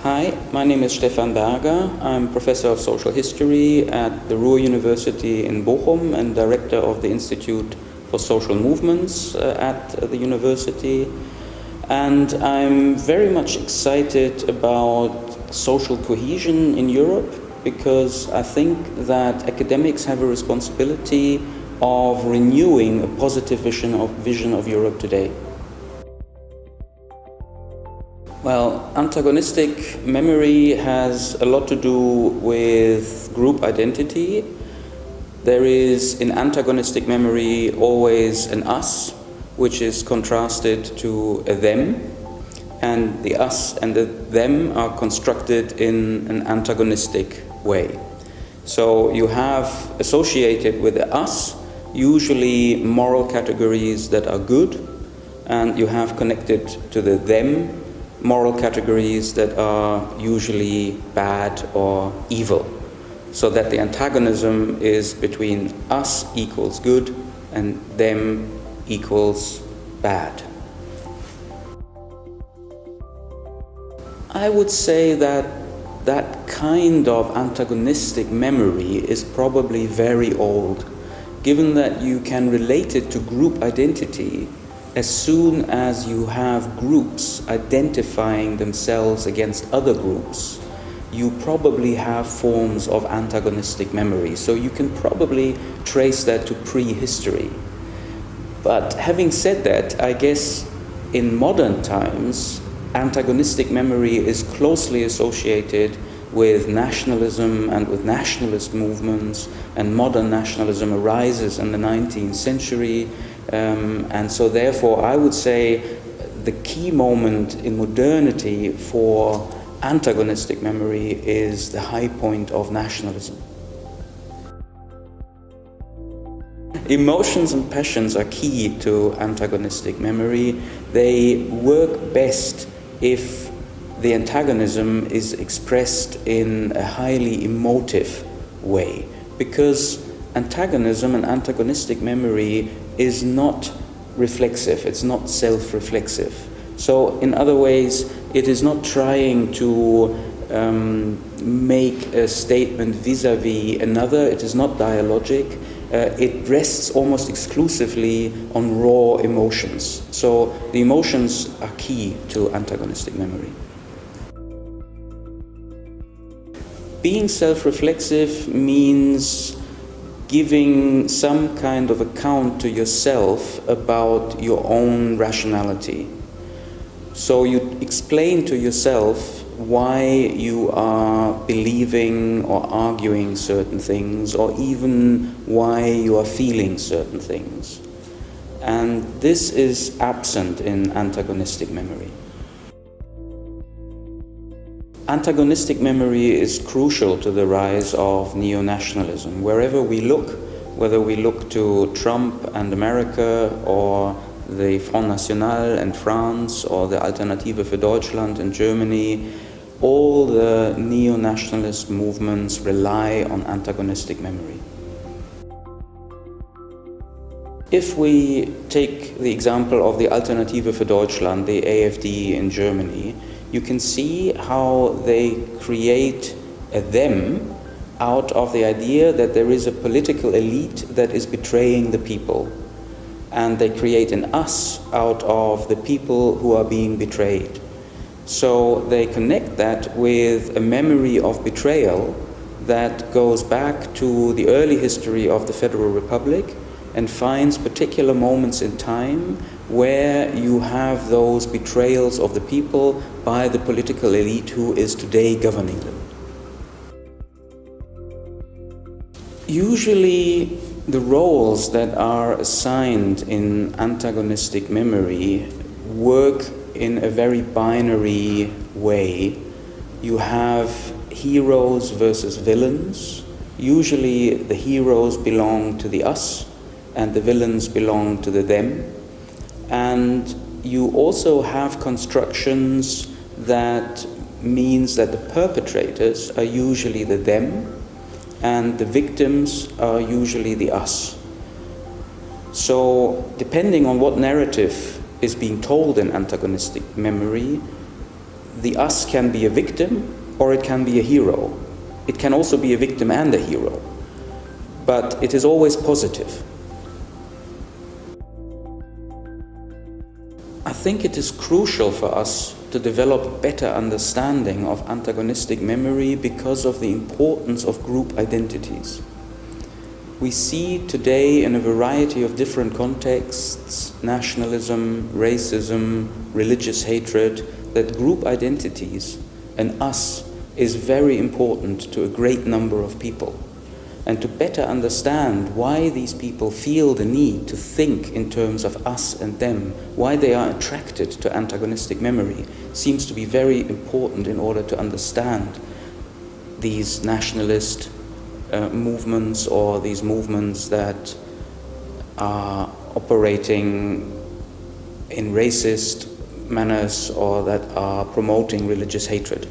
Hi, my name is Stefan Berger. I'm professor of social history at the Ruhr University in Bochum and director of the Institute for Social Movements at the university. And I'm very much excited about social cohesion in Europe because I think that academics have a responsibility of renewing a positive vision of Europe today. Well, antagonistic memory has a lot to do with group identity. There is in antagonistic memory always an us, which is contrasted to a them, and the us and the them are constructed in an antagonistic way. So you have associated with the us usually moral categories that are good, and you have connected to the them moral categories that are usually bad or evil, so that the antagonism is between us equals good and them equals bad. I would say that that kind of antagonistic memory is probably very old, given that you can relate it to group identity as soon as you have groups identifying themselves against other groups. You probably have forms of antagonistic memory, so you can probably trace that to prehistory. But having said that, I guess in modern times, antagonistic memory is closely associated with nationalism and with nationalist movements, and modern nationalism arises in the 19th century. And so therefore I would say the key moment in modernity for antagonistic memory is the high point of nationalism. Emotions and passions are key to antagonistic memory. They work best if the antagonism is expressed in a highly emotive way, because antagonism and antagonistic memory is not reflexive, it's not self-reflexive. So in other ways, it is not trying to make a statement vis-a-vis another, it is not dialogic, it rests almost exclusively on raw emotions. So the emotions are key to antagonistic memory. Being self-reflexive means giving some kind of account to yourself about your own rationality. So you explain to yourself why you are believing or arguing certain things, or even why you are feeling certain things. And this is absent in antagonistic memory. Antagonistic memory is crucial to the rise of neo-nationalism. Wherever we look, whether we look to Trump and America, or the Front National in France, or the Alternative für Deutschland in Germany, all the neo-nationalist movements rely on antagonistic memory. If we take the example of the Alternative für Deutschland, the AfD in Germany, you can see how they create a them out of the idea that there is a political elite that is betraying the people. And they create an us out of the people who are being betrayed. So they connect that with a memory of betrayal that goes back to the early history of the Federal Republic and finds particular moments in time where you have those betrayals of the people by the political elite who is today governing them. Usually the roles that are assigned in antagonistic memory work in a very binary way. You have heroes versus villains. Usually the heroes belong to the us and the villains belong to the them. And you also have constructions that means that the perpetrators are usually the them and the victims are usually the us. So depending on what narrative is being told in antagonistic memory, the us can be a victim or it can be a hero. It can also be a victim and a hero, but it is always positive. I think it is crucial for us to develop better understanding of antagonistic memory because of the importance of group identities. We see today in a variety of different contexts, nationalism, racism, religious hatred, that group identities and us is very important to a great number of people. And to better understand why these people feel the need to think in terms of us and them, why they are attracted to antagonistic memory, seems to be very important in order to understand these nationalist movements or these movements that are operating in racist manners or that are promoting religious hatred.